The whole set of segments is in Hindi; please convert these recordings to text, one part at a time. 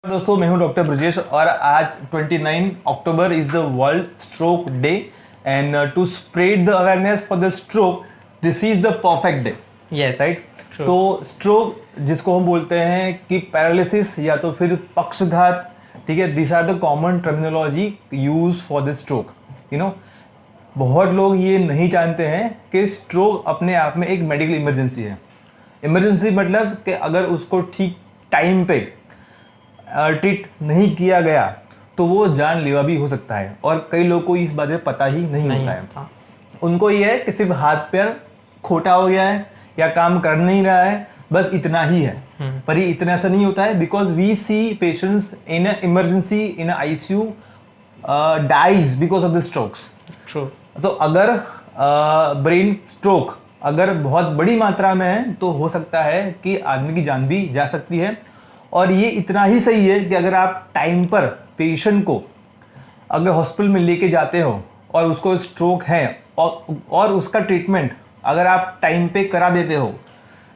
दोस्तों मैं हूं डॉक्टर ब्रजेश और आज 29 October is the world stroke day and to spread the awareness for the stroke this is the perfect day. Yes right. तो स्ट्रोक जिसको हम बोलते हैं कि पैरालिसिस या तो फिर पक्षघात, ठीक है, this are the common terminology use for the stroke. बहुत लोग ये नहीं जानते हैं कि स्ट्रोक अपने आप में एक मेडिकल इमरजेंसी है। इमरजेंसी मतलब कि अगर उसको ठीक टाइम पे ट्रीट नहीं किया गया तो वो जानलेवा भी हो सकता है, और कई लोगों को इस बारे में पता ही नहीं होता है। उनको ये है कि सिर्फ हाथ पैर खोटा हो गया है या काम कर नहीं रहा है, बस इतना ही है। पर ये इतना ऐसा नहीं होता है, because we see patients in emergency in ICU dies because of the strokes. True. तो अगर ब्रेन स्ट्रोक अगर बहुत बड़ी मात्रा में है तो हो सकता है कि आदमी की जान भी जा सकती है। और ये इतना ही सही है कि अगर आप टाइम पर पेशेंट को अगर हॉस्पिटल में लेके जाते हो और उसको स्ट्रोक है और उसका ट्रीटमेंट अगर आप टाइम पे करा देते हो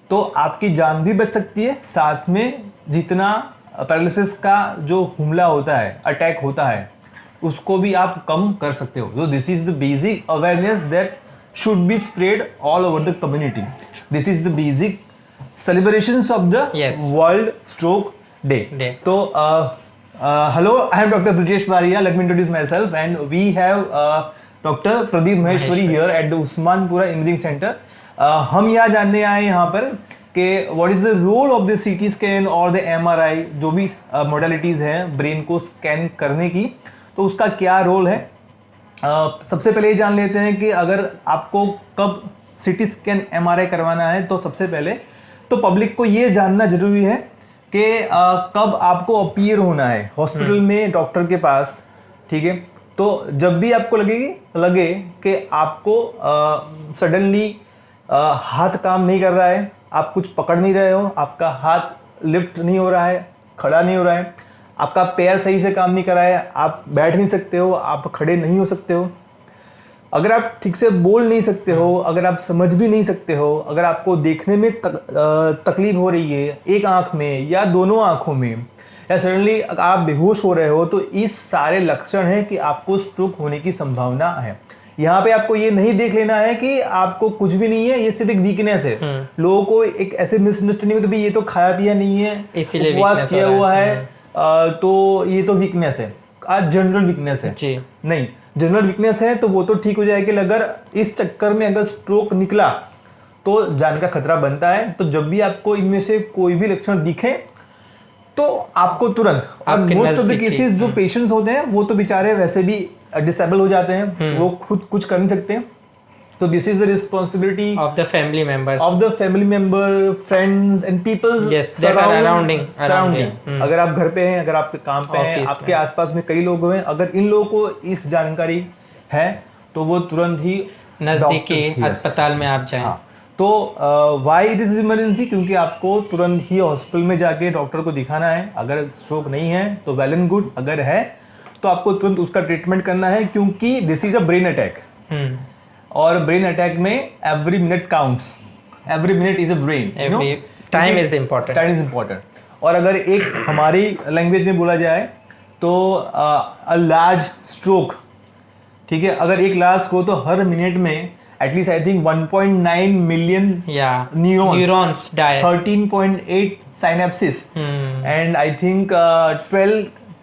तो आपकी जान भी बच सकती है, साथ में जितना पैरालिसिस का जो हमला होता है, अटैक होता है, उसको भी आप कम कर सकते हो। तो this is the basic awareness that should be spread all over the community. This is the basic celebrations of the World Stroke Day. So, hello, I am Dr. Brijesh Baria. Let me introduce myself. And we have Dr. Pradeep Maheshwari here at the Usmanpura Imaging Center. हम यहाँ जानने आए हैं यहाँ पर कि what is the role of the CT scan और the MRI, जो भी modalities हैं ब्रेन को स्कैन करने की, तो उसका क्या रोल है। सबसे पहले ये जान लेते हैं कि अगर आपको कब CT स्कैन MRI करवाना है, तो सबसे पहले तो पब्लिक को ये जानना जरूरी है कि कब आपको अपीयर होना है हॉस्पिटल में डॉक्टर के पास। ठीक है, तो जब भी आपको लगे कि आपको सडनली हाथ काम नहीं कर रहा है, आप कुछ पकड़ नहीं रहे हो, आपका हाथ लिफ्ट नहीं हो रहा है, खड़ा नहीं हो रहा है, आपका पैर सही से काम नहीं कर रहा है, आप बैठ नहीं सकते हो, आप खड़े नहीं हो सकते हो, अगर आप ठीक से बोल नहीं सकते हो, अगर आप समझ भी नहीं सकते हो, अगर आपको देखने में तकलीफ हो रही है एक आंख में या दोनों आंखों में, या सडनली आप बेहोश हो रहे हो, तो इस सारे लक्षण हैं कि आपको स्ट्रोक होने की संभावना है। यहाँ पे आपको ये नहीं देख लेना है कि आपको कुछ भी नहीं है, ये सिर्फ एक वीकनेस है। लोगों को एक ऐसे मिसअंडरस्टैंडिंग होती है, ये तो खाया पिया नहीं है, उपवास किया हुआ है, तो ये तो वीकनेस है, आज जनरल वीकनेस है। नहीं, जनरल वीकनेस है तो वो तो ठीक हो जाएगी। अगर इस चक्कर में अगर स्ट्रोक निकला तो जान का खतरा बनता है। तो जब भी आपको इनमें से कोई भी लक्षण दिखे तो आपको तुरंत, और मोस्ट ऑफ द केसेस जो पेशेंट्स होते हैं वो तो बेचारे वैसे भी डिसेबल हो जाते हैं, वो खुद कुछ कर नहीं सकते हैं। तो this is the responsibility of the family member, friends and peoples surrounding. अगर आप घर पे हैं, अगर आप काम पे हैं, आपके आसपास में कई लोग हैं, अगर इन लोगों को इस जानकारी है तो वो तुरंत ही नजदीकी अस्पताल में आप जाएं। हाँ, तो व्हाई इट इज इमरजेंसी, क्योंकि आपको तुरंत ही हॉस्पिटल में जाके डॉक्टर को दिखाना है। अगर स्ट्रोक नहीं है तो वेल एंड गुड, अगर है तो आपको तुरंत उसका ट्रीटमेंट करना है, क्योंकि this is a brain attack. और ब्रेन अटैक में every minute counts, every minute is a brain, time is important. और अगर एक हमारी लैंग्वेज में बोला जाए तो अ लार्ज स्ट्रोक, ठीक है, अगर एक लार्ज को तो हर मिनट में at least I think 1.9 million neurons die, 13.8 synapses, and I think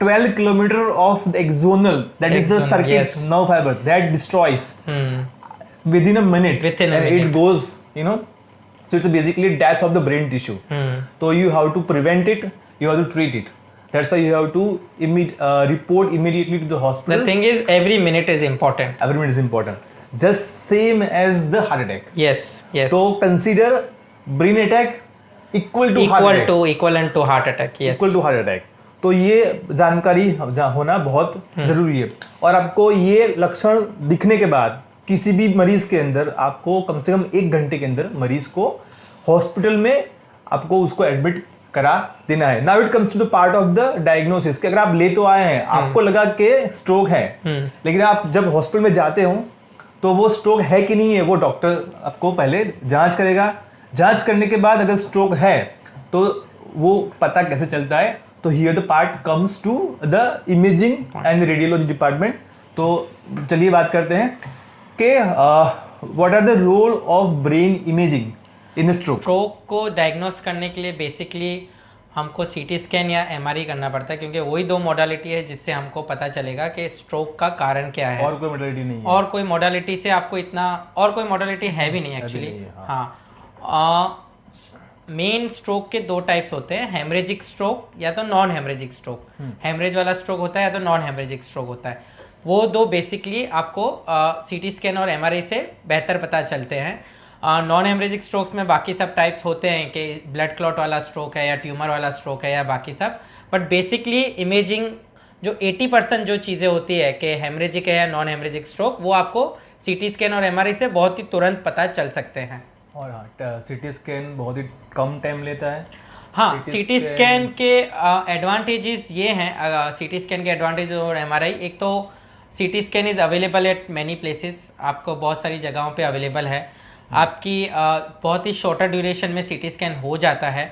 12 kilometer of the axonal, that is the circuit nerve fiber that destroys within a minute, it goes, so it's basically death of the brain tissue. So you have to prevent it, you have to treat it. That's why you have to report immediately to the hospital. The thing is, every minute is important, just same as the heart attack. Yes. So consider brain attack equal to heart attack. तो ये जानकारी होना बहुत जरूरी है। और आपको ये लक्षण दिखने के बाद किसी भी मरीज के अंदर आपको कम से कम 1 घंटे के अंदर मरीज को हॉस्पिटल में आपको उसको एडमिट करा देना है। Now it comes to the part of the diagnosis, कि अगर आप ले तो आए हैं, आपको लगा कि स्ट्रोक है, लेकिन आप जब हॉस्पिटल में जाते हो तो वो स्ट्रोक है कि नहीं है वो डॉक्टर आपको पहले जांच करेगा। जांच करने के बाद अगर स्ट्रोक है तो वो पता कैसे चलता है, तो here the part comes to the imaging and radiology department. तो चलिए बात करते हैं कि what are the role of brain imaging in stroke. Stroke को डायग्नोस करने के लिए बेसिकली हमको सीटी स्कैन या एमआरआई करना पड़ता है, क्योंकि वही दो मॉडलिटी है जिससे हमको पता चलेगा कि स्ट्रोक का कारण क्या है। और कोई मॉडलिटी नहीं है। और कोई मॉडलिटी से आपको इतना, और कोई मॉडलिटी है भी नहीं एक्चुअली। हाँ, मेन स्ट्रोक के दो टाइप्स होते हैं, हेमरेजिक स्ट्रोक या तो नॉन हेमरेजिक स्ट्रोक। हेमरेज वाला स्ट्रोक होता है या तो नॉन हेमरेजिक स्ट्रोक होता है। वो दो बेसिकली आपको सीटी स्कैन और एमआरआई से बेहतर पता चलते हैं। नॉन हेमरेजिक स्ट्रोक्स में बाकी सब टाइप्स होते हैं कि ब्लड क्लॉट वाला स्ट्रोक है या ट्यूमर वाला स्ट्रोक है या बाकी सब, बट बेसिकली इमेजिंग जो 80% जो चीज़ें होती है कि हेमरेजिक है या नॉन हेमरेजिक स्ट्रोक, वो आपको सीटी स्कैन और एमआरआई से बहुत ही तुरंत पता चल सकते हैं। और हाँ, सीटी स्कैन बहुत ही कम टाइम लेता है। हाँ, सीटी स्कैन के एडवांटेजेस ये हैं, सीटी स्कैन के एडवांटेज और एमआरआई, एक तो CT scan is available at many places, आपको बहुत सारी जगहों पे अवेलेबल है। आपकी बहुत ही शॉर्टर ड्यूरेशन में सीटी स्कैन हो जाता है,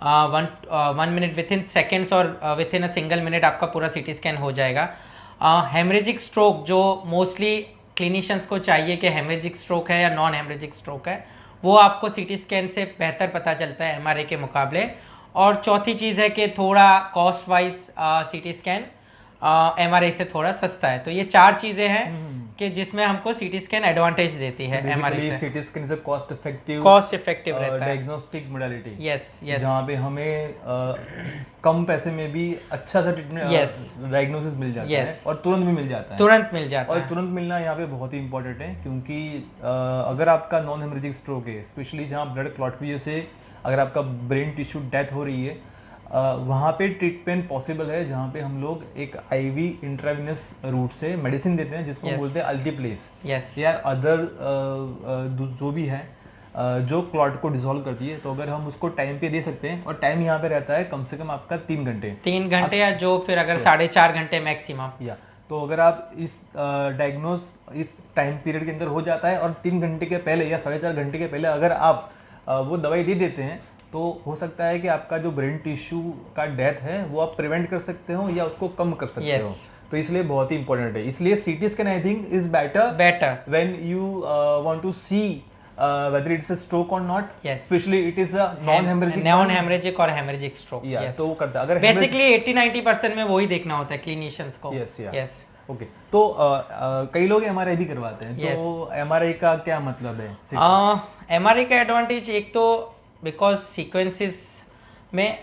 1 मिनट विथ इन सेकेंड्स और with in a single minute आपका पूरा सीटी स्कैन हो जाएगा। हेमरेजिक स्ट्रोक जो मोस्टली क्लिनिशियंस को चाहिए कि हेमरेजिक स्ट्रोक है या नॉन हेमरेजिक स्ट्रोक है, वो आपको सीटी स्कैन से बेहतर पता चलता है एमआरआई के मुकाबले। और चौथी चीज़ है कि थोड़ा cost wise CT scan MRI से थोड़ा सस्ता है। तो ये चार चीज़ें हैं कि जिसमें हमको सीटी स्कैन एडवांटेज देती है एमआरआई से। CT scan is a cost effective रहता है, डायग्नोस्टिक मोडालिटी। यस यस, जहाँ पे हमें कम पैसे में भी अच्छा सा ट्रीटमेंट डायग्नोसिस मिल जाता है और तुरंत भी मिल जाता है। तुरंत मिल जाता है, और तुरंत मिलना यहाँ पे बहुत ही इंपॉर्टेंट है, क्योंकि अगर आपका नॉन हेमरेजिक स्ट्रोक है, स्पेशली जहाँ ब्लड क्लॉट की वजह से अगर आपका ब्रेन टिश्यू डेथ हो रही है, वहाँ पे ट्रीटमेंट पॉसिबल है, जहाँ पे हम लोग एक आईवी इंट्रावेनस रूट से मेडिसिन देते हैं जिसको बोलते हैं अल्टीप्लेस या अदर जो भी है जो क्लॉट को डिसॉल्व करती है। तो अगर हम उसको टाइम पे दे सकते हैं, और टाइम यहाँ पे रहता है कम से कम आपका 3 घंटे या जो फिर अगर 4.5 घंटे मैक्सिमम, या तो अगर आप इस डायग्नोस इस टाइम पीरियड के अंदर हो जाता है और 3 घंटे के पहले या 4.5 घंटे के पहले अगर आप वो दवाई दे देते हैं, तो हो सकता है कि आपका जो ब्रेन टिश्यू का डेथ है वो आप प्रिवेंट कर सकते हो या उसको कम कर सकते हो। तो इसलिए बहुत ही इंपॉर्टेंट है। इसलिए CT scan I think is better when you want to see whether it's a stroke or not, especially it is a non-hemorrhagic और hemorrhagic stroke। तो वो करता है। अगर बेसिकली 80-90% में वही देखना होता है क्लिनिशियंस को। Yes okay. तो कई लोग एमआरआई भी करवाते हैं, तो एमआरआई का क्या मतलब है? एमआरआई का एडवांटेज एक तो बिकॉज सीक्वेंसेस में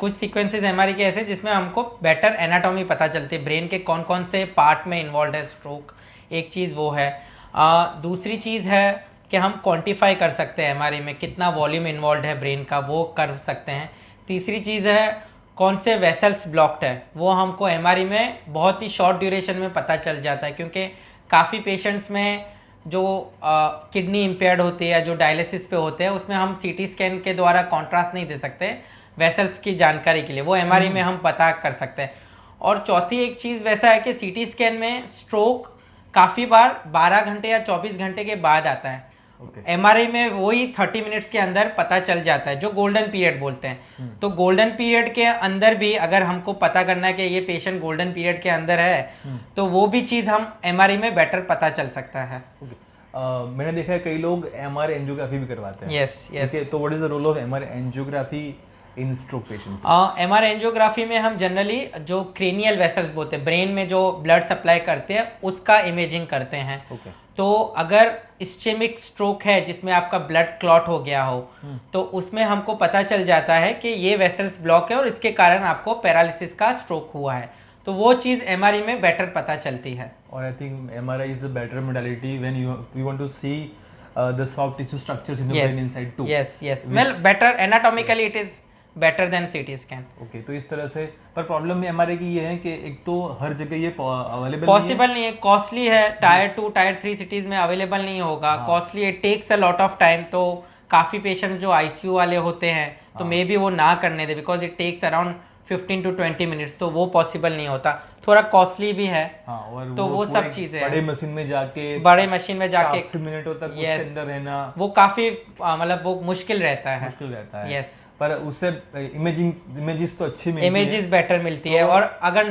कुछ सीक्वेंसेस एमआरआई के ऐसे जिसमें हमको बेटर एनाटॉमी पता चलती है, ब्रेन के कौन कौन से पार्ट में इन्वॉल्व है स्ट्रोक, एक चीज़ वो है। दूसरी चीज़ है कि हम क्वांटिफाई कर सकते हैं एमआरआई में कितना वॉल्यूम इन्वॉल्व है ब्रेन का, वो कर सकते हैं। तीसरी चीज़ है कौन से वेसल्स ब्लॉक्ड है, वो हमको एमआरआई में बहुत ही शॉर्ट ड्यूरेशन में पता चल जाता है, क्योंकि काफ़ी पेशेंट्स में जो किडनी इम्पेयर्ड होती है या जो डायलिसिस पे होते हैं, उसमें हम सीटी स्कैन के द्वारा कॉन्ट्रास्ट नहीं दे सकते वेसल्स की जानकारी के लिए, वो एमआरआई में हम पता कर सकते हैं। और चौथी एक चीज़ वैसा है कि सीटी स्कैन में स्ट्रोक काफ़ी बार 12 घंटे या 24 घंटे के बाद आता है। एमआरआई में वही 30 मिनट्स के अंदर पता चल जाता है, जो गोल्डन पीरियड बोलते हैं। तो गोल्डन पीरियड के अंदर भी अगर हमको पता करना है कि ये पेशेंट गोल्डन पीरियड के अंदर है, तो वो भी चीज़ हम एमआरआई में बेटर पता चल सकता है। मैंने देखा है कई लोग एमआरआई एंजियोग्राफी भी करवाते हैं। यस। तो what is the role of MRI angiography in stroke patients? MRI angiography में हम जनरली जो क्रेनियल वेसल्स बोलते हैं, ब्रेन में जो ब्लड सप्लाई करते हैं, उसका इमेजिंग करते हैं। तो अगर इस्चेमिक स्ट्रोक है जिसमें आपका ब्लड क्लॉट हो गया हो, तो उसमें हमको पता चल जाता है कि ये वेसल्स ब्लॉक है और इसके कारण आपको पैरालिसिस का स्ट्रोक हुआ है। तो वो चीज़ एमआरआई में बेटर पता चलती है। और I think MRI is a better modality when you want to see the soft tissue structures in the brain inside too. Yes. Well, better anatomically it is better than CT scan. Okay, तो इस तरह से। पर प्रॉब्लम में एमआरआई की ये है कि एक तो हर जगह ये अवेलेबल पॉसिबल नहीं है, कॉस्टली है, टायर 2 टायर 3 सिटीज में अवेलेबल नहीं होगा, costly, it takes a lot of time. तो काफ़ी पेशेंट्स जो आईसीयू वाले होते हैं तो मे बी वो ना करने दे, because it takes around 15 to 20 minutes, तो वो पॉसिबल नहीं होता, थोड़ा कॉस्टली भी है। हाँ, और तो वो सब पूरे चीजें बड़े मशीन में जाके बड़े मशीन में जाके काफी मिनटों तक उसके Yes. अंदर रहना वो काफी मतलब वो मुश्किल रहता है। मुश्किल रहता है। यस, पर उससे इमेजेस तो अच्छी मिलती है। इमेजेस बेटर मिलती है। और अगर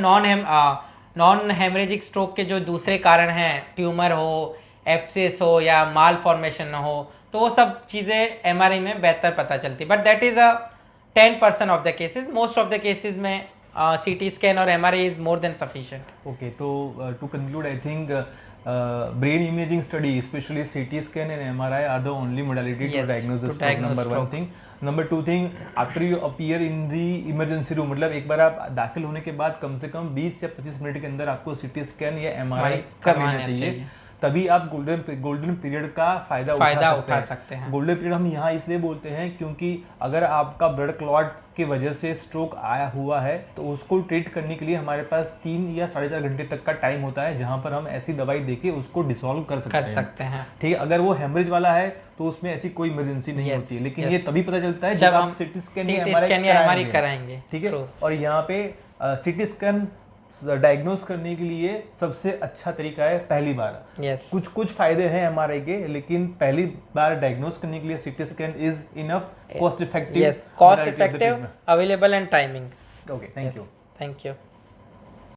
नॉन हेमरेजिक स्ट्रोक के जो दूसरे कारण हैं, ट्यूमर हो, एब्सेस हो या माल फॉर्मेशन हो, तो वो सब चीज़ें एमआरआई में बेहतर पता चलती है। But that is a 10% of the cases. Most of the cases में सीटी स्कैन और MRI is more than sufficient. Okay, तो to conclude I think brain imaging study, especially CT scan and MRI, are the only modality to Yes, diagnose the to stroke. diagnose Number one stroke. thing. Number two thing, after you appear in the emergency room, मतलब एक बार आप दाखिल होने के बाद कम से कम 20 या 25 मिनट के अंदर आपको CT स्कैन या MRI कर लेना चाहिए। तभी आप गोल्डन पीरियड का फायदा उठा सकते हैं। गोल्डन पीरियड हम यहाँ इसलिए बोलते हैं क्योंकि अगर आपका ब्लड क्लॉट की वजह से स्ट्रोक आया हुआ है तो उसको ट्रीट करने के लिए हमारे पास 3 या 4.5 घंटे तक का टाइम होता है, जहाँ पर हम ऐसी दवाई देके उसको डिसॉल्व कर सकते हैं। ठीक है, अगर वो हेमरेज वाला है तो उसमें ऐसी कोई इमरजेंसी नहीं होती है, लेकिन ये तभी पता चलता है जब आप सीटी स्कैन या एमआरआई कराएंगे। ठीक है, और यहाँ पे सीटी स्कैन डायग्नोस करने के लिए सबसे अच्छा तरीका है पहली बार। कुछ फायदे हैं एमआरआई के, लेकिन पहली बार डायग्नोस करने के लिए CT scan is enough cost effective, available and timing. Okay, thank you. Thank you.